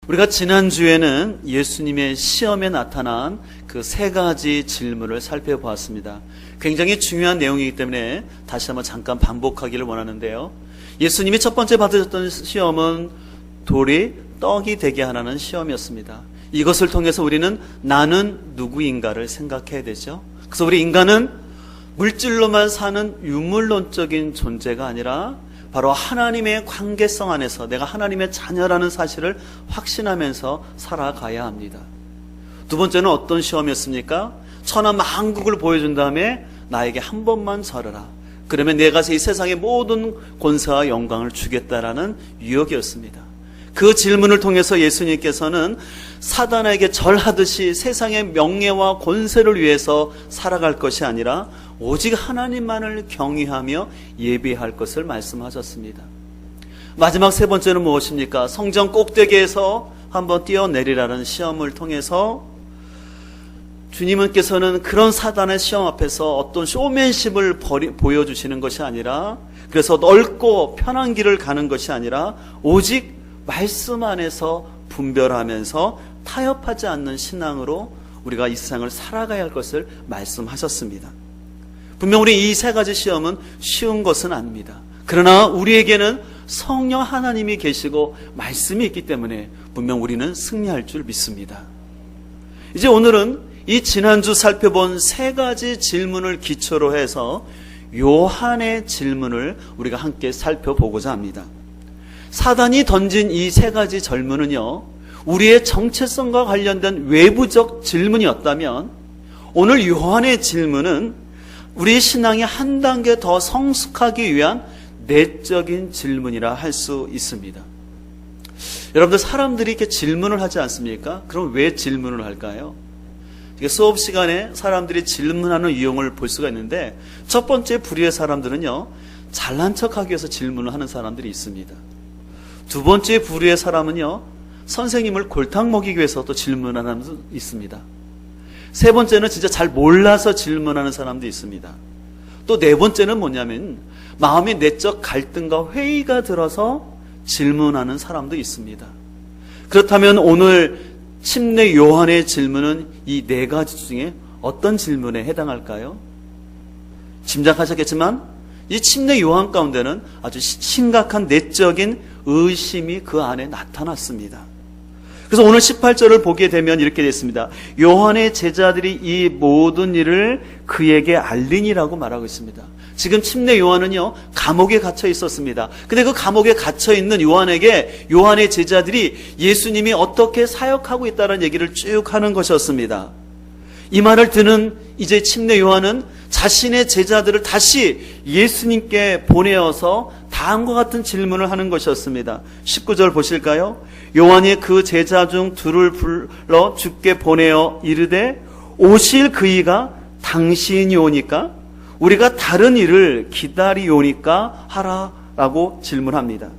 우리가 지난주에는 예수님의 시험에 나타난 그 세 가지 질문을 살펴보았습니다. 굉장히 중요한 내용이기 때문에 다시 한번 잠깐 반복하기를 원하는데요. 예수님이 첫 번째 받으셨던 시험은 돌이 떡이 되게 하라는 시험이었습니다. 이것을 통해서 우리는 나는 누구인가를 생각해야 되죠. 그래서 우리 인간은 물질로만 사는 유물론적인 존재가 아니라 바로 하나님의 관계성 안에서 내가 하나님의 자녀라는 사실을 확신하면서 살아가야 합니다. 두 번째는 어떤 시험이었습니까? 천하 만국을 보여준 다음에 나에게 한 번만 절하라. 그러면 내가 이 세상의 모든 권세와 영광을 주겠다라는 유혹이었습니다. 그 질문을 통해서 예수님께서는 사단에게 절하듯이 세상의 명예와 권세를 위해서 살아갈 것이 아니라 오직 하나님만을 경외하며 예배할 것을 말씀하셨습니다. 마지막 세 번째는 무엇입니까? 성전 꼭대기에서 한번 뛰어내리라는 시험을 통해서 주님께서는 그런 사단의 시험 앞에서 어떤 쇼맨십을 보여주시는 것이 아니라, 그래서 넓고 편한 길을 가는 것이 아니라 오직 말씀 안에서 분별하면서 타협하지 않는 신앙으로 우리가 이 세상을 살아가야 할 것을 말씀하셨습니다. 분명 우리 이 세 가지 시험은 쉬운 것은 아닙니다. 그러나 우리에게는 성령 하나님이 계시고 말씀이 있기 때문에 분명 우리는 승리할 줄 믿습니다. 이제 오늘은 이 지난주 살펴본 세 가지 질문을 기초로 해서 요한의 질문을 우리가 함께 살펴보고자 합니다. 사단이 던진 이 세 가지 질문은요, 우리의 정체성과 관련된 외부적 질문이었다면 오늘 요한의 질문은 우리의 신앙이 한 단계 더 성숙하기 위한 내적인 질문이라 할 수 있습니다. 여러분들, 사람들이 이렇게 질문을 하지 않습니까? 그럼 왜 질문을 할까요? 수업 시간에 사람들이 질문하는 유형을 볼 수가 있는데, 첫 번째 부류의 사람들은요, 잘난 척하기 위해서 질문을 하는 사람들이 있습니다. 두 번째 부류의 사람은요, 선생님을 골탕 먹이기 위해서 또 질문하는 사람도 있습니다. 세 번째는 진짜 잘 몰라서 질문하는 사람도 있습니다. 또 네 번째는 뭐냐면 마음의 내적 갈등과 회의가 들어서 질문하는 사람도 있습니다. 그렇다면 오늘 침례 요한의 질문은 이 네 가지 중에 어떤 질문에 해당할까요? 짐작하셨겠지만 이 침례 요한 가운데는 아주 심각한 내적인 의심이 그 안에 나타났습니다. 그래서 오늘 18절을 보게 되면 이렇게 됐습니다. 요한의 제자들이 이 모든 일을 그에게 알리니라고 말하고 있습니다. 지금 침례 요한은요, 감옥에 갇혀 있었습니다. 근데 그 감옥에 갇혀 있는 요한에게 요한의 제자들이 예수님이 어떻게 사역하고 있다는 얘기를 쭉 하는 것이었습니다. 이 말을 듣는 이제 침례 요한은 자신의 제자들을 다시 예수님께 보내어서 다음과 같은 질문을 하는 것이었습니다. 19절 보실까요? 요한이 그 제자 중 둘을 불러 주께 보내어 이르되 오실 그이가 당신이 오니까 우리가 다른 일을 기다리오니까 하라라고 질문합니다.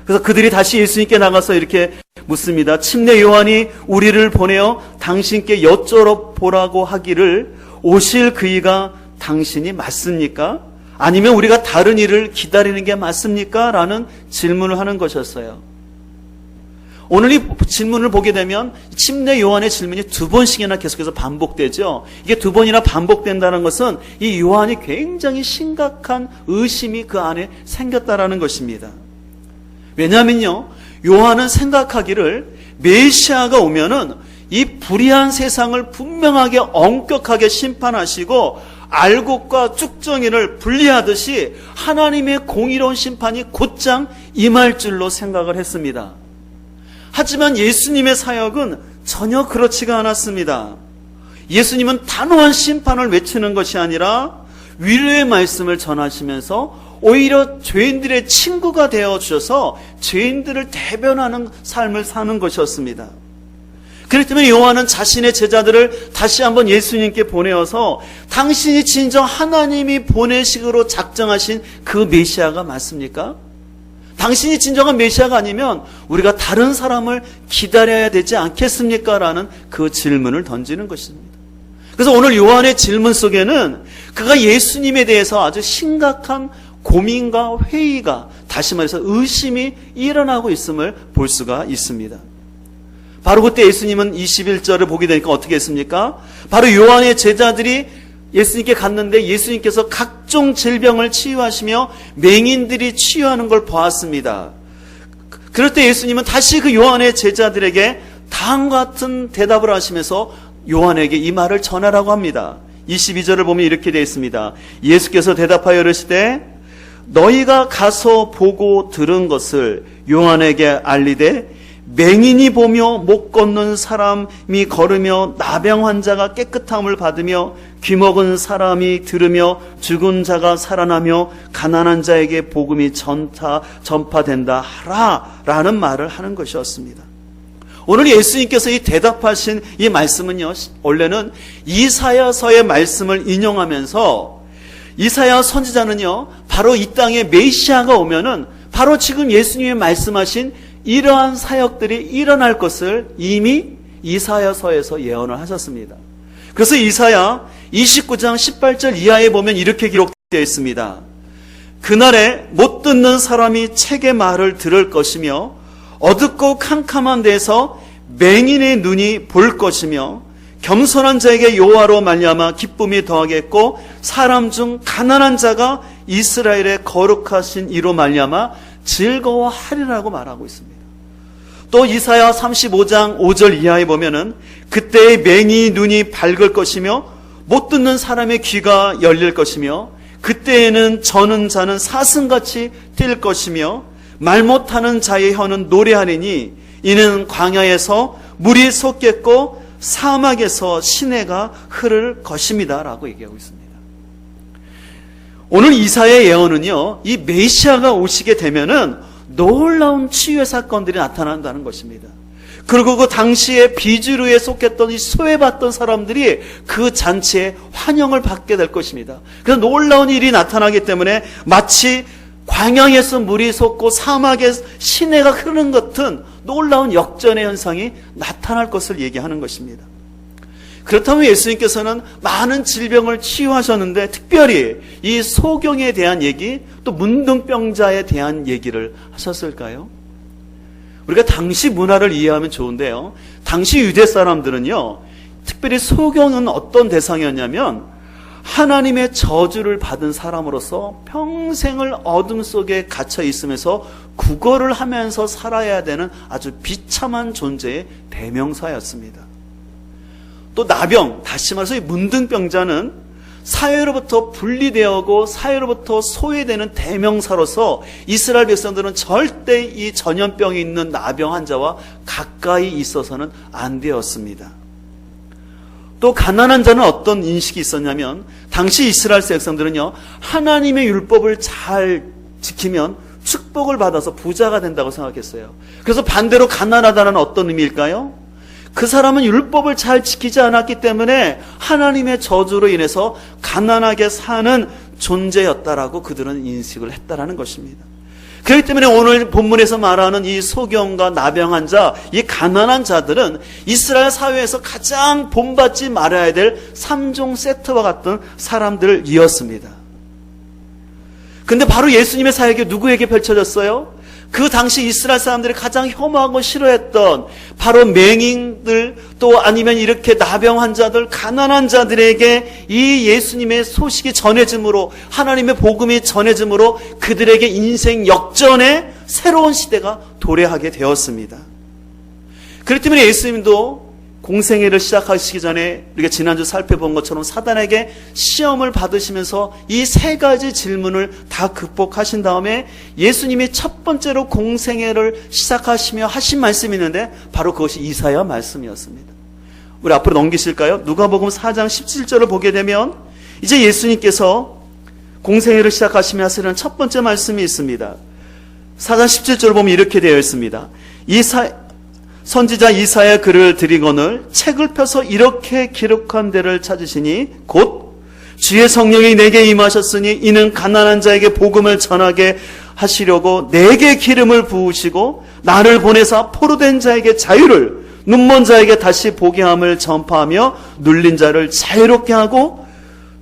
그래서 그들이 다시 예수님께 나가서 이렇게 묻습니다. 침례 요한이 우리를 보내어 당신께 여쭤보라고 하기를 오실 그이가 당신이 맞습니까? 아니면 우리가 다른 일을 기다리는 게 맞습니까? 라는 질문을 하는 것이었어요. 오늘 이 질문을 보게 되면 침례 요한의 질문이 두 번씩이나 계속해서 반복되죠. 이게 두 번이나 반복된다는 것은 이 요한이 굉장히 심각한 의심이 그 안에 생겼다라는 것입니다. 왜냐하면요, 요한은 생각하기를 메시아가 오면은 이 불의한 세상을 분명하게 엄격하게 심판하시고 알곡과 쭉정이를 분리하듯이 하나님의 공의로운 심판이 곧장 임할 줄로 생각을 했습니다. 하지만 예수님의 사역은 전혀 그렇지가 않았습니다. 예수님은 단호한 심판을 외치는 것이 아니라 위로의 말씀을 전하시면서 오히려 죄인들의 친구가 되어주셔서 죄인들을 대변하는 삶을 사는 것이었습니다. 그렇기 때문에 요한은 자신의 제자들을 다시 한번 예수님께 보내어서 당신이 진정 하나님이 보내식으로 작정하신 그 메시아가 맞습니까? 당신이 진정한 메시아가 아니면 우리가 다른 사람을 기다려야 되지 않겠습니까? 라는 그 질문을 던지는 것입니다. 그래서 오늘 요한의 질문 속에는 그가 예수님에 대해서 아주 심각한 고민과 회의가, 다시 말해서 의심이 일어나고 있음을 볼 수가 있습니다. 바로 그때 예수님은 21절을 보게 되니까 어떻게 했습니까? 바로 요한의 제자들이 예수님께 갔는데 예수님께서 각종 질병을 치유하시며 맹인들이 치유하는 걸 보았습니다. 그럴 때 예수님은 다시 그 요한의 제자들에게 다음과 같은 대답을 하시면서 요한에게 이 말을 전하라고 합니다. 22절을 보면 이렇게 되어 있습니다. 예수께서 대답하여 이르시되 너희가 가서 보고 들은 것을 요한에게 알리되 맹인이 보며 못 걷는 사람이 걸으며 나병 환자가 깨끗함을 받으며 귀먹은 사람이 들으며 죽은 자가 살아나며 가난한 자에게 복음이 전파된다 하라 라는 말을 하는 것이었습니다. 오늘 예수님께서 이 대답하신 이 말씀은요, 원래는 이사야서의 말씀을 인용하면서 이사야 선지자는요, 바로 이 땅에 메시아가 오면은 바로 지금 예수님이 말씀하신 이러한 사역들이 일어날 것을 이미 이사야서에서 예언을 하셨습니다. 그래서 이사야 29장 18절 이하에 보면 이렇게 기록되어 있습니다. 그날에 못 듣는 사람이 책의 말을 들을 것이며 어둡고 캄캄한 데서 맹인의 눈이 볼 것이며 겸손한 자에게 여호와로 말미암아 기쁨이 더하겠고 사람 중 가난한 자가 이스라엘의 거룩하신 이로 말미암아 즐거워하리라고 말하고 있습니다. 또 이사야 35장 5절 이하에 보면은 그때의 맹인의 눈이 밝을 것이며 못 듣는 사람의 귀가 열릴 것이며 그때에는 저는 자는 사슴같이 뛸 것이며 말 못하는 자의 혀는 노래하리니 이는 광야에서 물이 솟겠고 사막에서 시내가 흐를 것입니다 라고 얘기하고 있습니다. 오늘 이사야의 예언은요, 이 메시아가 오시게 되면은 놀라운 치유의 사건들이 나타난다는 것입니다. 그리고 그 당시에 비주류에 속했던 이 소외받던 사람들이 그 잔치에 환영을 받게 될 것입니다. 그래서 놀라운 일이 나타나기 때문에 마치 광야에서 물이 솟고 사막에 시내가 흐르는 것 같은 놀라운 역전의 현상이 나타날 것을 얘기하는 것입니다. 그렇다면 예수님께서는 많은 질병을 치유하셨는데 특별히 이 소경에 대한 얘기, 또 문둥병자에 대한 얘기를 하셨을까요? 우리가 당시 문화를 이해하면 좋은데요, 당시 유대 사람들은요, 특별히 소경은 어떤 대상이었냐면 하나님의 저주를 받은 사람으로서 평생을 어둠 속에 갇혀 있으면서 구걸을 하면서 살아야 되는 아주 비참한 존재의 대명사였습니다. 또 나병, 다시 말해서 이 문둥병자는 사회로부터 분리되고 사회로부터 소외되는 대명사로서 이스라엘 백성들은 절대 이 전염병이 있는 나병 환자와 가까이 있어서는 안 되었습니다. 또 가난한 자는 어떤 인식이 있었냐면 당시 이스라엘 백성들은요, 하나님의 율법을 잘 지키면 축복을 받아서 부자가 된다고 생각했어요. 그래서 반대로 가난하다는 어떤 의미일까요? 그 사람은 율법을 잘 지키지 않았기 때문에 하나님의 저주로 인해서 가난하게 사는 존재였다라고 그들은 인식을 했다라는 것입니다. 그렇기 때문에 오늘 본문에서 말하는 이 소경과 나병 환자, 이 가난한 자들은 이스라엘 사회에서 가장 본받지 말아야 될 3종 세트와 같은 사람들이었습니다. 근데 바로 예수님의 사역이 누구에게 펼쳐졌어요? 그 당시 이스라엘 사람들이 가장 혐오하고 싫어했던 바로 맹인들, 또 아니면 이렇게 나병 환자들, 가난한 자들에게 이 예수님의 소식이 전해짐으로, 하나님의 복음이 전해짐으로 그들에게 인생 역전의 새로운 시대가 도래하게 되었습니다. 그렇기 때문에 예수님도 공생애를 시작하시기 전에 우리가 지난주 살펴본 것처럼 사단에게 시험을 받으시면서 이 세 가지 질문을 다 극복하신 다음에 예수님이 첫 번째로 공생애를 시작하시며 하신 말씀이 있는데 바로 그것이 이사야 말씀이었습니다. 우리 앞으로 넘기실까요? 누가복음 4장 17절을 보게 되면 이제 예수님께서 공생애를 시작하시며 하시는 첫 번째 말씀이 있습니다. 4장 17절을 보면 이렇게 되어 있습니다. 선지자 이사야 글을 드리거늘 책을 펴서 이렇게 기록한 데를 찾으시니 곧 주의 성령이 내게 임하셨으니 이는 가난한 자에게 복음을 전하게 하시려고 내게 기름을 부으시고 나를 보내사 포로된 자에게 자유를, 눈먼 자에게 다시 보게 함을 전파하며 눌린 자를 자유롭게 하고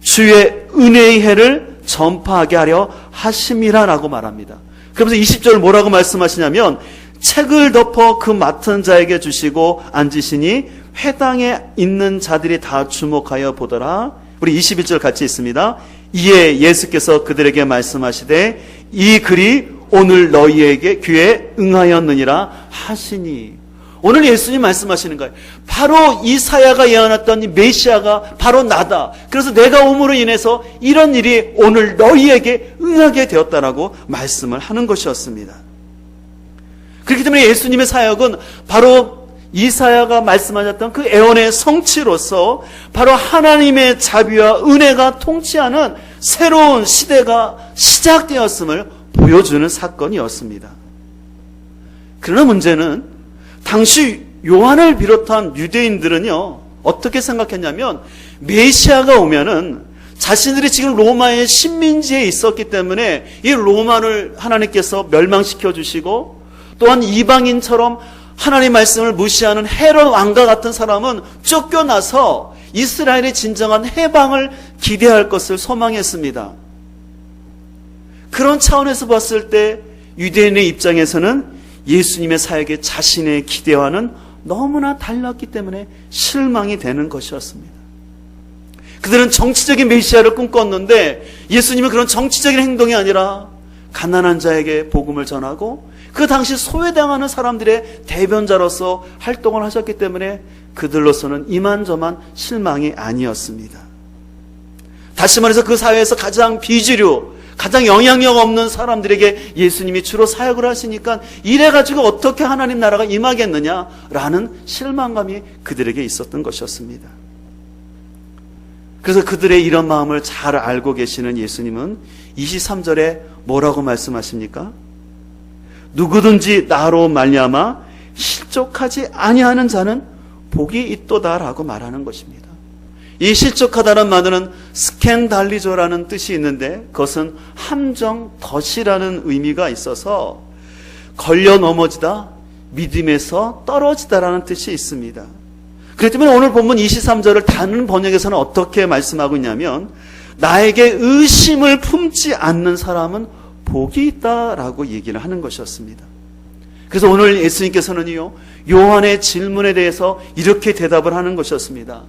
주의 은혜의 해를 전파하게 하려 하심이라라고 말합니다. 그러면서 20절 뭐라고 말씀하시냐면 책을 덮어 그 맡은 자에게 주시고 앉으시니 회당에 있는 자들이 다 주목하여 보더라. 우리 21절 같이 있습니다. 이에 예수께서 그들에게 말씀하시되 이 글이 오늘 너희에게 귀에 응하였느니라 하시니. 오늘 예수님 말씀하시는 거예요. 바로 이사야가 예언했던 이 메시아가 바로 나다. 그래서 내가 옴으로 인해서 이런 일이 오늘 너희에게 응하게 되었다라고 말씀을 하는 것이었습니다. 그렇기 때문에 예수님의 사역은 바로 이사야가 말씀하셨던 그 애원의 성취로서 바로 하나님의 자비와 은혜가 통치하는 새로운 시대가 시작되었음을 보여주는 사건이었습니다. 그러나 문제는 당시 요한을 비롯한 유대인들은요, 어떻게 생각했냐면 메시아가 오면은 자신들이 지금 로마의 식민지에 있었기 때문에 이 로마를 하나님께서 멸망시켜 주시고, 또한 이방인처럼 하나님 말씀을 무시하는 헤롯 왕과 같은 사람은 쫓겨나서 이스라엘의 진정한 해방을 기대할 것을 소망했습니다. 그런 차원에서 봤을 때 유대인의 입장에서는 예수님의 사역에 자신의 기대와는 너무나 달랐기 때문에 실망이 되는 것이었습니다. 그들은 정치적인 메시아를 꿈꿨는데 예수님은 그런 정치적인 행동이 아니라 가난한 자에게 복음을 전하고 그 당시 소외당하는 사람들의 대변자로서 활동을 하셨기 때문에 그들로서는 이만저만 실망이 아니었습니다. 다시 말해서 그 사회에서 가장 비주류, 가장 영향력 없는 사람들에게 예수님이 주로 사역을 하시니까 이래가지고 어떻게 하나님 나라가 임하겠느냐라는 실망감이 그들에게 있었던 것이었습니다. 그래서 그들의 이런 마음을 잘 알고 계시는 예수님은 23절에 뭐라고 말씀하십니까? 누구든지 나로 말미암아 실족하지 아니하는 자는 복이 있도다라고 말하는 것입니다. 이 실족하다는 말은 스캔달리조라는 뜻이 있는데 그것은 함정, 덫이라는 의미가 있어서 걸려 넘어지다, 믿음에서 떨어지다라는 뜻이 있습니다. 그렇기 때문에 오늘 본문 23절을 다른 번역에서는 어떻게 말씀하고 있냐면 나에게 의심을 품지 않는 사람은 복이 있다라고 얘기를 하는 것이었습니다. 그래서 오늘 예수님께서는요, 요한의 질문에 대해서 이렇게 대답을 하는 것이었습니다.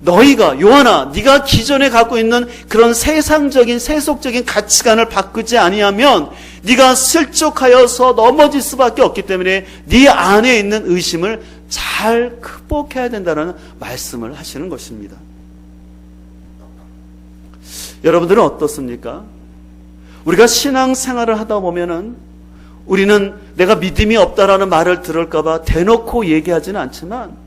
너희가, 요한아, 네가 기존에 갖고 있는 그런 세상적인 세속적인 가치관을 바꾸지 아니하면 네가 실족하여서 넘어질 수밖에 없기 때문에 네 안에 있는 의심을 잘 극복해야 된다는 말씀을 하시는 것입니다. 여러분들은 어떻습니까? 우리가 신앙생활을 하다 보면은 우리는 내가 믿음이 없다라는 말을 들을까봐 대놓고 얘기하지는 않지만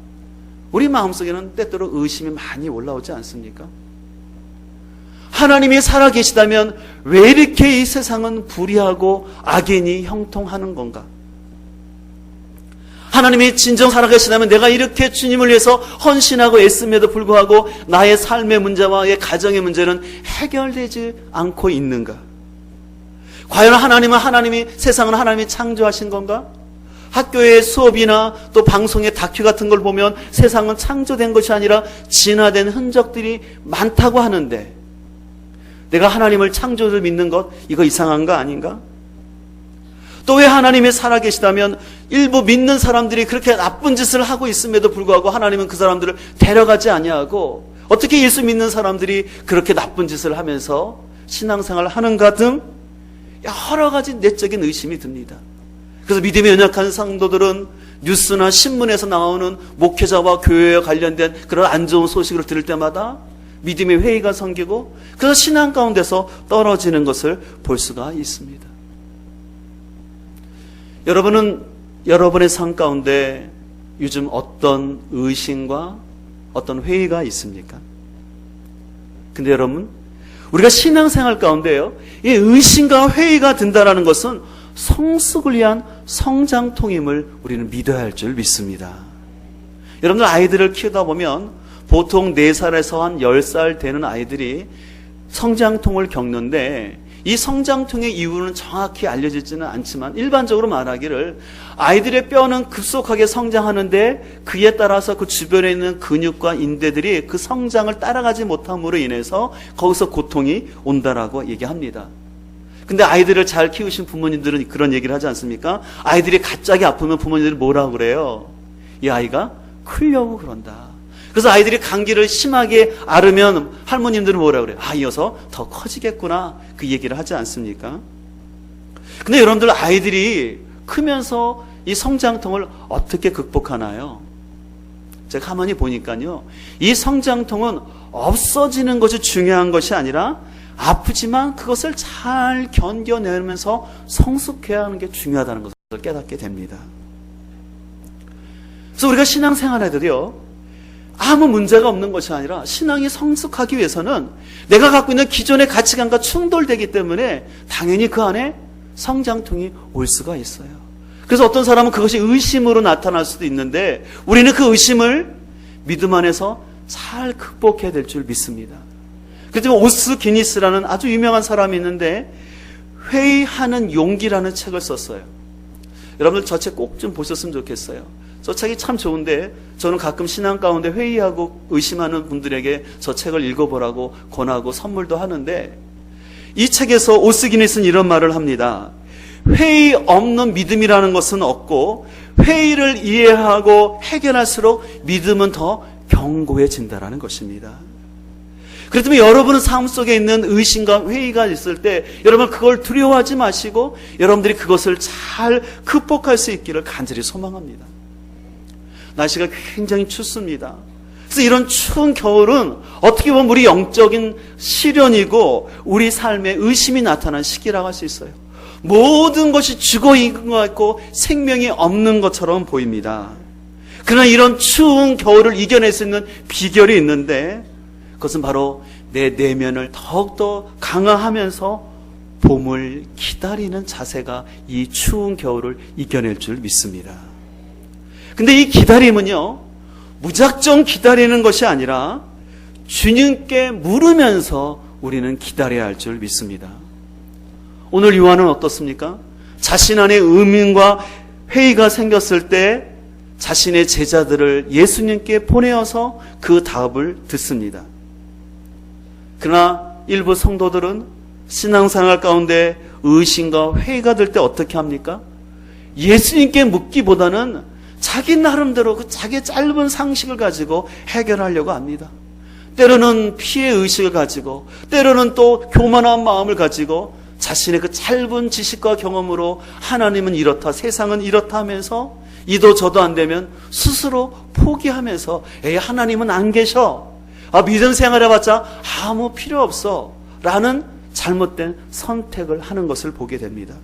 우리 마음속에는 때때로 의심이 많이 올라오지 않습니까? 하나님이 살아계시다면 왜 이렇게 이 세상은 불의하고 악인이 형통하는 건가? 하나님이 진정 살아계시다면 내가 이렇게 주님을 위해서 헌신하고 애씀에도 불구하고 나의 삶의 문제와 의 가정의 문제는 해결되지 않고 있는가? 과연 하나님이 세상은 하나님이 창조하신 건가? 학교의 수업이나 또 방송의 다큐 같은 걸 보면 세상은 창조된 것이 아니라 진화된 흔적들이 많다고 하는데 내가 하나님을 창조를 믿는 것, 이거 이상한 거 아닌가? 또 왜 하나님이 살아계시다면 일부 믿는 사람들이 그렇게 나쁜 짓을 하고 있음에도 불구하고 하나님은 그 사람들을 데려가지 아니하고 어떻게 예수 믿는 사람들이 그렇게 나쁜 짓을 하면서 신앙생활을 하는가 등 여러 가지 내적인 의심이 듭니다. 그래서 믿음이 연약한 성도들은 뉴스나 신문에서 나오는 목회자와 교회와 관련된 그런 안 좋은 소식을 들을 때마다 믿음의 회의가 생기고 그래서 신앙 가운데서 떨어지는 것을 볼 수가 있습니다. 여러분은 여러분의 삶 가운데 요즘 어떤 의심과 어떤 회의가 있습니까? 근데 여러분, 우리가 신앙생활 가운데요, 이 의심과 회의가 든다는 것은 성숙을 위한 성장통임을 우리는 믿어야 할 줄 믿습니다. 여러분들 아이들을 키우다 보면 보통 4살에서 한 10살 되는 아이들이 성장통을 겪는데 이 성장통의 이유는 정확히 알려지지는 않지만 일반적으로 말하기를 아이들의 뼈는 급속하게 성장하는데 그에 따라서 그 주변에 있는 근육과 인대들이 그 성장을 따라가지 못함으로 인해서 거기서 고통이 온다라고 얘기합니다. 근데 아이들을 잘 키우신 부모님들은 그런 얘기를 하지 않습니까? 아이들이 갑자기 아프면 부모님들이 뭐라고 그래요? 이 아이가 크려고 그런다. 그래서 아이들이 감기를 심하게 앓으면 할머님들은 뭐라고 그래요? 이 녀석 더 커지겠구나. 그 얘기를 하지 않습니까? 근데 여러분들, 아이들이 크면서 이 성장통을 어떻게 극복하나요? 제가 가만히 보니까요, 이 성장통은 없어지는 것이 중요한 것이 아니라 아프지만 그것을 잘 견뎌내면서 성숙해야 하는 게 중요하다는 것을 깨닫게 됩니다. 그래서 우리가 신앙생활에도요, 아무 문제가 없는 것이 아니라 신앙이 성숙하기 위해서는 내가 갖고 있는 기존의 가치관과 충돌되기 때문에 당연히 그 안에 성장통이 올 수가 있어요. 그래서 어떤 사람은 그것이 의심으로 나타날 수도 있는데 우리는 그 의심을 믿음 안에서 잘 극복해야 될 줄 믿습니다. 그렇지만 오스 기니스라는 아주 유명한 사람이 있는데 회의하는 용기라는 책을 썼어요. 여러분들 저 책 꼭 좀 보셨으면 좋겠어요. 저 책이 참 좋은데 저는 가끔 신앙 가운데 회의하고 의심하는 분들에게 저 책을 읽어보라고 권하고 선물도 하는데, 이 책에서 오스 기니스는 이런 말을 합니다. 회의 없는 믿음이라는 것은 없고 회의를 이해하고 해결할수록 믿음은 더 견고해진다라는 것입니다. 그렇다면 여러분은 삶 속에 있는 의심과 회의가 있을 때 여러분 그걸 두려워하지 마시고 여러분들이 그것을 잘 극복할 수 있기를 간절히 소망합니다. 날씨가 굉장히 춥습니다. 그래서 이런 추운 겨울은 어떻게 보면 우리 영적인 시련이고 우리 삶에 의심이 나타난 시기라고 할 수 있어요. 모든 것이 죽어 있는 것 같고 생명이 없는 것처럼 보입니다. 그러나 이런 추운 겨울을 이겨낼 수 있는 비결이 있는데 그것은 바로 내 내면을 더욱더 강화하면서 봄을 기다리는 자세가 이 추운 겨울을 이겨낼 줄 믿습니다. 근데 이 기다림은요, 무작정 기다리는 것이 아니라 주님께 물으면서 우리는 기다려야 할 줄 믿습니다. 오늘 요한은 어떻습니까? 자신 안에 의문과 회의가 생겼을 때 자신의 제자들을 예수님께 보내어서 그 답을 듣습니다. 그러나 일부 성도들은 신앙생활 가운데 의심과 회의가 될 때 어떻게 합니까? 예수님께 묻기보다는 자기 나름대로 그 자기의 짧은 상식을 가지고 해결하려고 합니다. 때로는 피해 의식을 가지고, 때로는 또 교만한 마음을 가지고 자신의 그 짧은 지식과 경험으로 하나님은 이렇다, 세상은 이렇다 하면서 이도 저도 안 되면 스스로 포기하면서 하나님은 안 계셔, 믿음 생활해봤자 아무 필요 없어 라는 잘못된 선택을 하는 것을 보게 됩니다.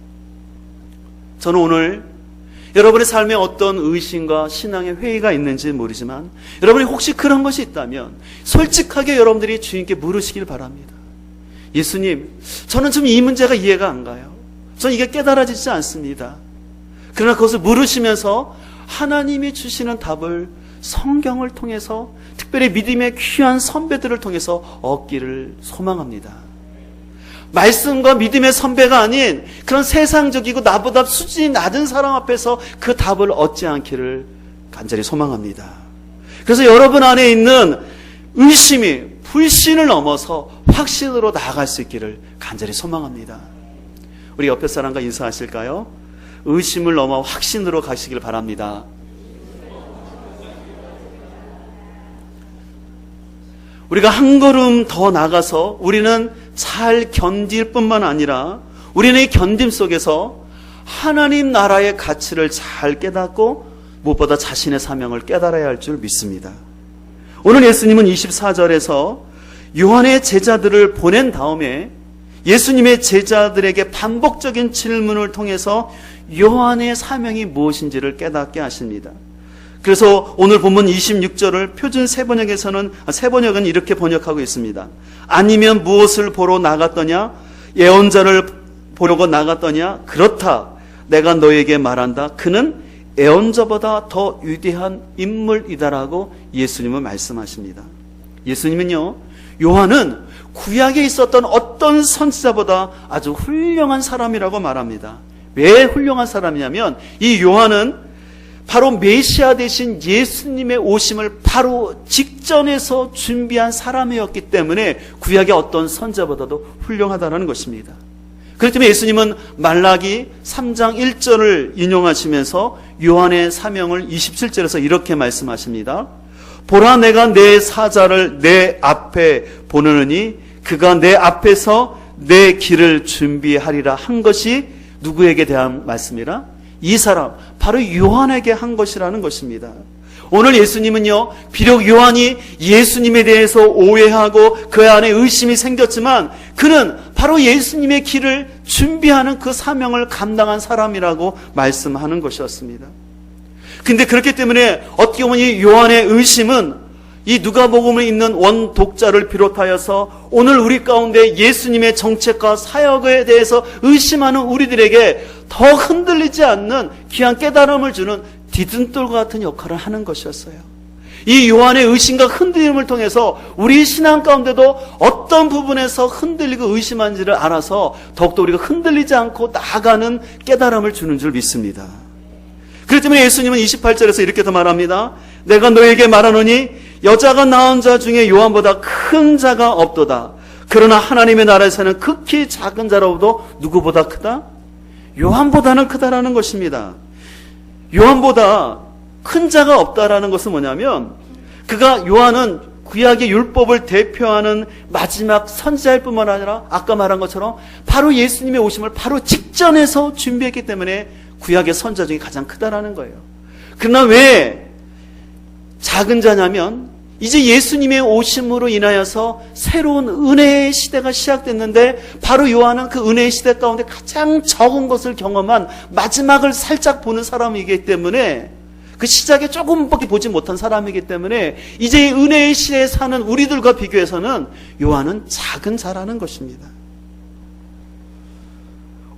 저는 오늘 여러분의 삶에 어떤 의심과 신앙의 회의가 있는지 모르지만 여러분이 혹시 그런 것이 있다면 솔직하게 여러분들이 주님께 물으시길 바랍니다. 예수님, 저는 좀 이 문제가 이해가 안 가요. 저는 이게 깨달아지지 않습니다. 그러나 그것을 물으시면서 하나님이 주시는 답을 성경을 통해서, 특별히 믿음의 귀한 선배들을 통해서 얻기를 소망합니다. 말씀과 믿음의 선배가 아닌 그런 세상적이고 나보다 수준이 낮은 사람 앞에서 그 답을 얻지 않기를 간절히 소망합니다. 그래서 여러분 안에 있는 의심이 불신을 넘어서 확신으로 나아갈 수 있기를 간절히 소망합니다. 우리 옆에 사람과 인사하실까요? 의심을 넘어 확신으로 가시길 바랍니다. 우리가 한 걸음 더 나가서 우리는 잘 견딜 뿐만 아니라 우리는 이 견딤 속에서 하나님 나라의 가치를 잘 깨닫고 무엇보다 자신의 사명을 깨달아야 할 줄 믿습니다. 오늘 예수님은 24절에서 요한의 제자들을 보낸 다음에 예수님의 제자들에게 반복적인 질문을 통해서 요한의 사명이 무엇인지를 깨닫게 하십니다. 그래서 오늘 본문 26절을 표준 세번역은 이렇게 번역하고 있습니다. 아니면 무엇을 보러 나갔더냐? 예언자를 보려고 나갔더냐? 그렇다. 내가 너에게 말한다. 그는 예언자보다 더 위대한 인물이다라고 예수님은 말씀하십니다. 예수님은요, 요한은 구약에 있었던 어떤 선지자보다 아주 훌륭한 사람이라고 말합니다. 왜 훌륭한 사람이냐면 이 요한은 바로 메시아 되신 예수님의 오심을 바로 직전에서 준비한 사람이었기 때문에 구약의 어떤 선지자보다도 훌륭하다는 것입니다. 그렇기 때문에 예수님은 말라기 3장 1절을 인용하시면서 요한의 사명을 27절에서 이렇게 말씀하십니다. 보라, 내가 내 사자를 내 앞에 보내느니 그가 내 앞에서 내 길을 준비하리라 한 것이 누구에게 대한 말씀이라? 이 사람, 바로 요한에게 한 것이라는 것입니다. 오늘 예수님은요, 비록 요한이 예수님에 대해서 오해하고 그 안에 의심이 생겼지만 그는 바로 예수님의 길을 준비하는 그 사명을 감당한 사람이라고 말씀하는 것이었습니다. 근데 그렇기 때문에 어떻게 보면 이 요한의 의심은 이 누가복음을 읽는 원독자를 비롯하여서 오늘 우리 가운데 예수님의 정책과 사역에 대해서 의심하는 우리들에게 더 흔들리지 않는 귀한 깨달음을 주는 디딤돌과 같은 역할을 하는 것이었어요. 이 요한의 의심과 흔들림을 통해서 우리 신앙 가운데도 어떤 부분에서 흔들리고 의심한지를 알아서 더욱더 우리가 흔들리지 않고 나아가는 깨달음을 주는 줄 믿습니다. 그렇기 때문에 예수님은 28절에서 이렇게 더 말합니다. 내가 너에게 말하노니 여자가 낳은 자 중에 요한보다 큰 자가 없도다. 그러나 하나님의 나라에서는 극히 작은 자로도 누구보다 크다? 요한보다는 크다라는 것입니다. 요한보다 큰 자가 없다라는 것은 뭐냐면 요한은 구약의 율법을 대표하는 마지막 선지자일 뿐만 아니라 아까 말한 것처럼 바로 예수님의 오심을 바로 직전에서 준비했기 때문에 구약의 선지자 중에 가장 크다라는 거예요. 그러나 왜 작은 자냐면 이제 예수님의 오심으로 인하여서 새로운 은혜의 시대가 시작됐는데 바로 요한은 그 은혜의 시대 가운데 가장 적은 것을 경험한 마지막을 살짝 보는 사람이기 때문에 그 시작에 조금밖에 보지 못한 사람이기 때문에 이제 은혜의 시대에 사는 우리들과 비교해서는 요한은 작은 자라는 것입니다.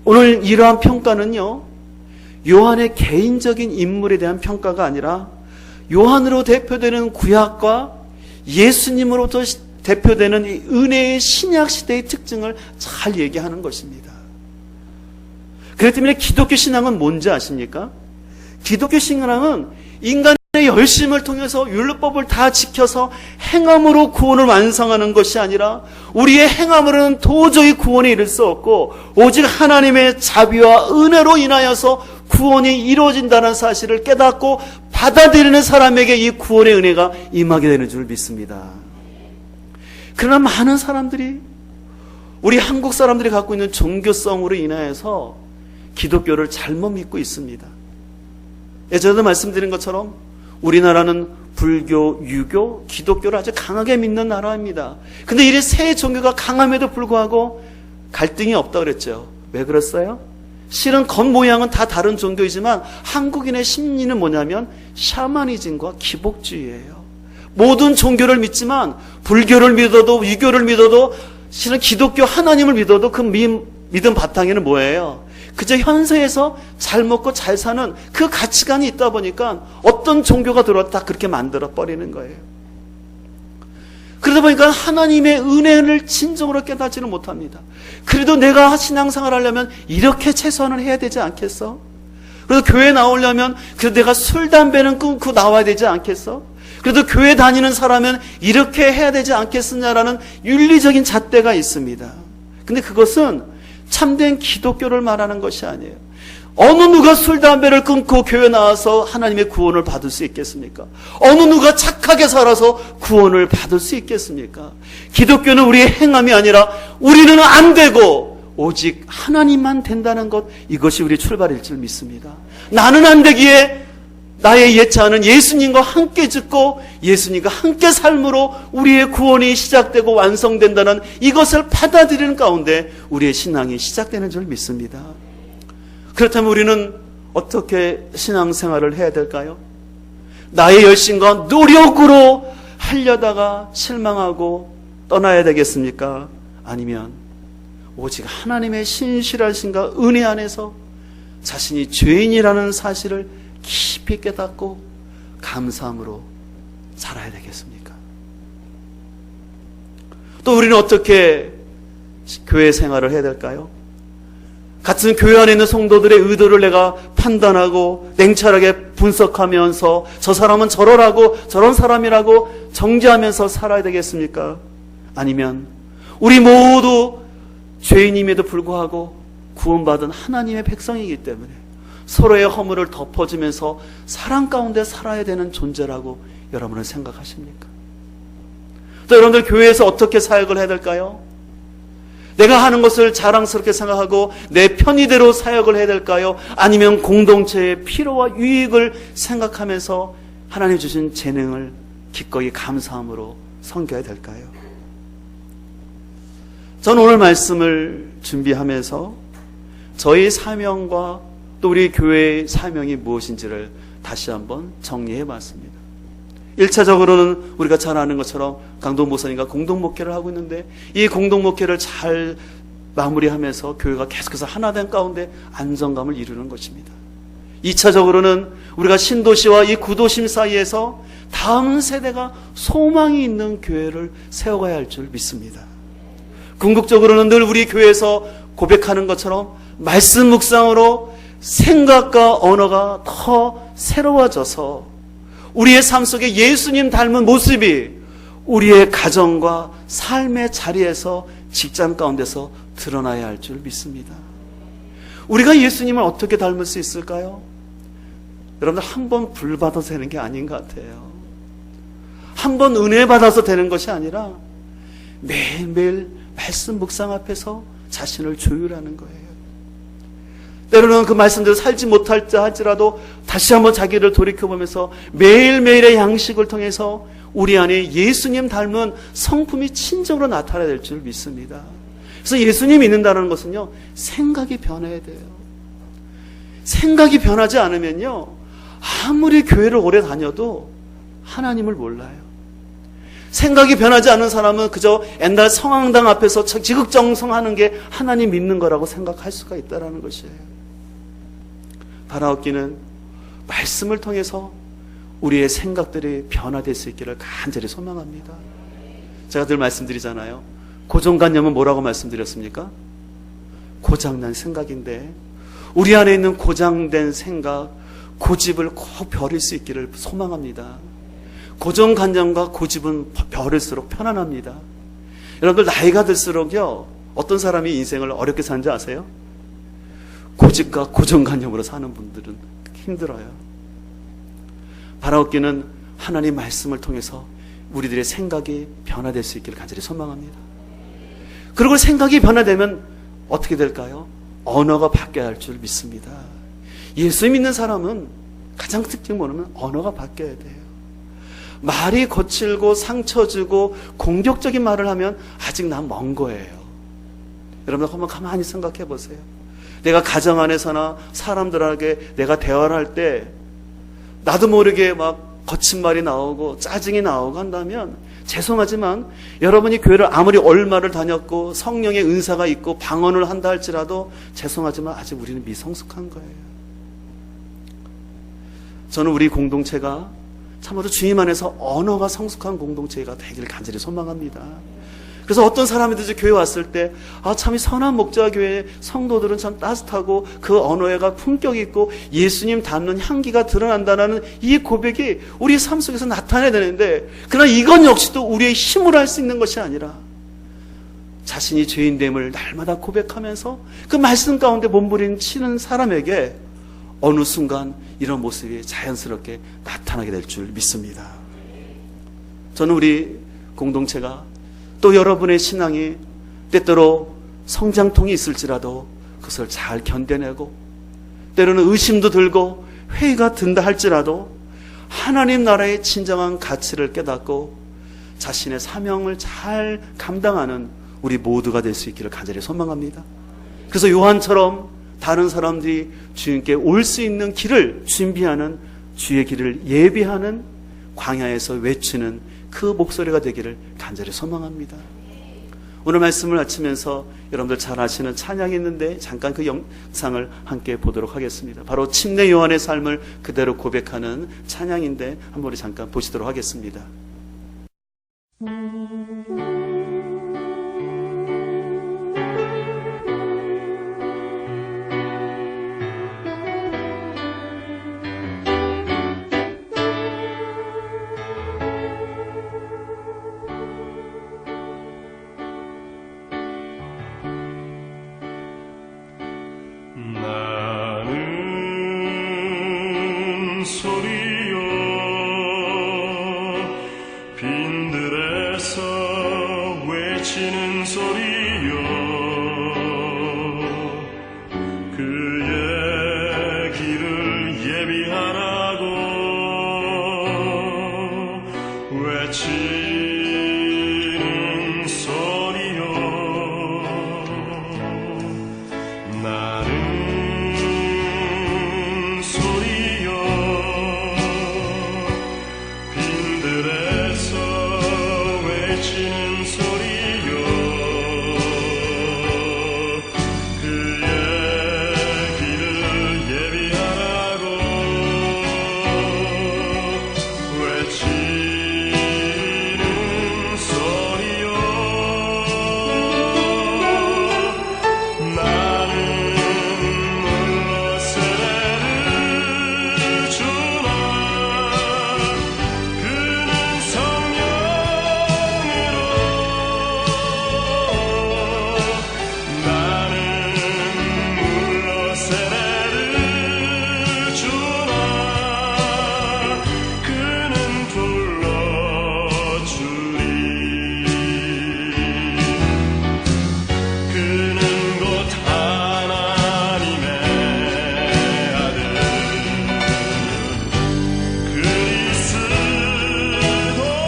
오늘 이러한 평가는요, 요한의 개인적인 인물에 대한 평가가 아니라 요한으로 대표되는 구약과 예수님으로부터 대표되는 이 은혜의 신약 시대의 특징을 잘 얘기하는 것입니다. 그렇기 때문에 기독교 신앙은 뭔지 아십니까? 기독교 신앙은 인간의 열심을 통해서 율법을 다 지켜서 행함으로 구원을 완성하는 것이 아니라 우리의 행함으로는 도저히 구원에 이를 수 없고 오직 하나님의 자비와 은혜로 인하여서 구원이 이루어진다는 사실을 깨닫고 받아들이는 사람에게 이 구원의 은혜가 임하게 되는 줄 믿습니다. 그러나 많은 사람들이 우리 한국 사람들이 갖고 있는 종교성으로 인하여서 기독교를 잘못 믿고 있습니다. 예전에도 말씀드린 것처럼 우리나라는 불교, 유교, 기독교를 아주 강하게 믿는 나라입니다. 근데 이래 세 종교가 강함에도 불구하고 갈등이 없다 그랬죠. 왜 그랬어요? 실은 겉모양은 다 다른 종교이지만 한국인의 심리는 뭐냐면 샤머니즘과 기복주의예요. 모든 종교를 믿지만 불교를 믿어도 유교를 믿어도 실은 기독교 하나님을 믿어도 그 믿음 바탕에는 뭐예요? 그저 현세에서 잘 먹고 잘 사는 그 가치관이 있다 보니까 어떤 종교가 들어와도 다 그렇게 만들어버리는 거예요. 그러다 보니까 하나님의 은혜를 진정으로 깨닫지는 못합니다. 그래도 내가 신앙생활 하려면 이렇게 최소한을 해야 되지 않겠어? 그래도 교회 나오려면 그래도 내가 술, 담배는 끊고 나와야 되지 않겠어? 그래도 교회 다니는 사람은 이렇게 해야 되지 않겠느냐라는 윤리적인 잣대가 있습니다. 근데 그것은 참된 기독교를 말하는 것이 아니에요. 어느 누가 술, 담배를 끊고 교회 나와서 하나님의 구원을 받을 수 있겠습니까? 어느 누가 착하게 살아서 구원을 받을 수 있겠습니까? 기독교는 우리의 행함이 아니라 우리는 안 되고 오직 하나님만 된다는 것, 이것이 우리의 출발일 줄 믿습니다. 나는 안 되기에 나의 예차는 예수님과 함께 짓고 예수님과 함께 삶으로 우리의 구원이 시작되고 완성된다는 이것을 받아들이는 가운데 우리의 신앙이 시작되는 줄 믿습니다. 그렇다면 우리는 어떻게 신앙생활을 해야 될까요? 나의 열심과 노력으로 하려다가 실망하고 떠나야 되겠습니까? 아니면 오직 하나님의 신실하신가 은혜 안에서 자신이 죄인이라는 사실을 깊이 깨닫고 감사함으로 살아야 되겠습니까? 또 우리는 어떻게 교회 생활을 해야 될까요? 같은 교회 안에 있는 성도들의 의도를 내가 판단하고 냉철하게 분석하면서 저 사람은 저러라고 저런 사람이라고 정죄하면서 살아야 되겠습니까? 아니면 우리 모두 죄인임에도 불구하고 구원받은 하나님의 백성이기 때문에 서로의 허물을 덮어주면서 사랑 가운데 살아야 되는 존재라고 여러분은 생각하십니까? 또 여러분들 교회에서 어떻게 사역을 해야 될까요? 내가 하는 것을 자랑스럽게 생각하고 내 편의대로 사역을 해야 될까요? 아니면 공동체의 필요와 유익을 생각하면서 하나님 주신 재능을 기꺼이 감사함으로 섬겨야 될까요? 저는 오늘 말씀을 준비하면서 저희 사명과 또 우리 교회의 사명이 무엇인지를 다시 한번 정리해 봤습니다. 1차적으로는 우리가 잘 아는 것처럼 강동 목사님과 공동목회를 하고 있는데 이 공동목회를 잘 마무리하면서 교회가 계속해서 하나된 가운데 안정감을 이루는 것입니다. 2차적으로는 우리가 신도시와 이 구도심 사이에서 다음 세대가 소망이 있는 교회를 세워가야 할 줄 믿습니다. 궁극적으로는 늘 우리 교회에서 고백하는 것처럼 말씀 묵상으로 생각과 언어가 더 새로워져서 우리의 삶 속에 예수님 닮은 모습이 우리의 가정과 삶의 자리에서 직장 가운데서 드러나야 할 줄 믿습니다. 우리가 예수님을 어떻게 닮을 수 있을까요? 여러분들 한 번 불 받아서 되는 게 아닌 것 같아요. 한 번 은혜 받아서 되는 것이 아니라 매일매일 말씀 묵상 앞에서 자신을 조율하는 거예요. 때로는 그 말씀대로 살지 못할자 할지라도 다시 한번 자기를 돌이켜보면서 매일매일의 양식을 통해서 우리 안에 예수님 닮은 성품이 진정으로 나타나야 될 줄 믿습니다. 그래서 예수님 믿는다는 것은요, 생각이 변해야 돼요. 생각이 변하지 않으면요, 아무리 교회를 오래 다녀도 하나님을 몰라요. 생각이 변하지 않는 사람은 그저 옛날 성황당 앞에서 지극정성하는 게 하나님 믿는 거라고 생각할 수가 있다는 것이에요. 바라옵기는 말씀을 통해서 우리의 생각들이 변화될 수 있기를 간절히 소망합니다. 제가 늘 말씀드리잖아요. 고정관념은 뭐라고 말씀드렸습니까? 고장난 생각인데 우리 안에 있는 고장된 생각, 고집을 꼭 버릴 수 있기를 소망합니다. 고정관념과 고집은 버릴수록 편안합니다. 여러분들 나이가 들수록요, 어떤 사람이 인생을 어렵게 사는지 아세요? 고집과 고정관념으로 사는 분들은 힘들어요. 바라옵기는 하나님 말씀을 통해서 우리들의 생각이 변화될 수 있기를 간절히 소망합니다. 그리고 생각이 변화되면 어떻게 될까요? 언어가 바뀌어야 할 줄 믿습니다. 예수 믿는 사람은 가장 특징 뭐냐면 언어가 바뀌어야 돼요. 말이 거칠고 상처 주고 공격적인 말을 하면 아직 난 먼 거예요. 여러분 한번 가만히 생각해 보세요. 내가 가정 안에서나 사람들에게 내가 대화를 할 때 나도 모르게 막 거친 말이 나오고 짜증이 나오고 한다면 죄송하지만 여러분이 교회를 아무리 얼마를 다녔고 성령의 은사가 있고 방언을 한다 할지라도 죄송하지만 아직 우리는 미성숙한 거예요. 저는 우리 공동체가 참으로 주님 안에서 언어가 성숙한 공동체가 되기를 간절히 소망합니다. 그래서 어떤 사람들이 교회 왔을 때 참 이 선한 목자교회 성도들은 참 따뜻하고 그 언어가 품격 있고 예수님 닮는 향기가 드러난다는 이 고백이 우리 삶 속에서 나타나야 되는데, 그러나 이건 역시도 우리의 힘으로 할 수 있는 것이 아니라 자신이 죄인됨을 날마다 고백하면서 그 말씀 가운데 몸부림치는 사람에게 어느 순간 이런 모습이 자연스럽게 나타나게 될 줄 믿습니다. 저는 우리 공동체가 또 여러분의 신앙이 때때로 성장통이 있을지라도 그것을 잘 견뎌내고 때로는 의심도 들고 회의가 든다 할지라도 하나님 나라의 진정한 가치를 깨닫고 자신의 사명을 잘 감당하는 우리 모두가 될 수 있기를 간절히 소망합니다. 그래서 요한처럼 다른 사람들이 주님께 올 수 있는 길을 준비하는, 주의 길을 예비하는, 광야에서 외치는 그 목소리가 되기를 간절히 소망합니다. 오늘 말씀을 마치면서 여러분들 잘 아시는 찬양이 있는데 잠깐 그 영상을 함께 보도록 하겠습니다. 바로 침례 요한의 삶을 그대로 고백하는 찬양인데 한번 우리 잠깐 보시도록 하겠습니다. 외치는 소리요 나는 소리요 빈들에서 외치는 소리요 그의 길을 예비하라고 외치는 소리요 나는 물러 세례를 주나 그는 성령으로 나는 물러 세례를 주나 그는 불러주리 그는 곧 하나님의 아들 그리스도라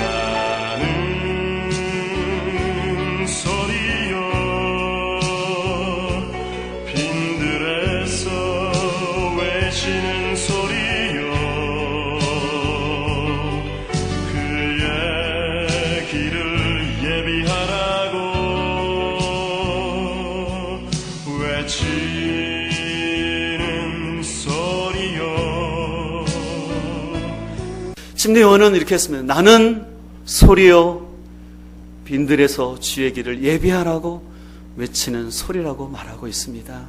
나는 소리요 빈들에서 외치는 소리요 그의 길을 예비하라고 외치는 소리요 침례 요한은 이렇게 했습니다. 나는 소리요 빈들에서 주의 길을 예비하라고 외치는 소리라고 말하고 있습니다.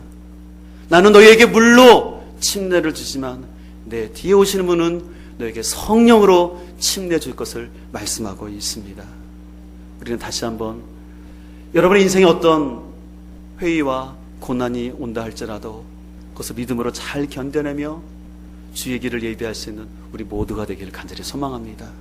나는 너희에게 물로 침례를 주지만 내 뒤에 오시는 분은 너에게 성령으로 침례 줄 것을 말씀하고 있습니다. 우리는 다시 한번 여러분의 인생에 어떤 회의와 고난이 온다 할지라도 그것을 믿음으로 잘 견뎌내며 주의 길을 예비할 수 있는 우리 모두가 되기를 간절히 소망합니다.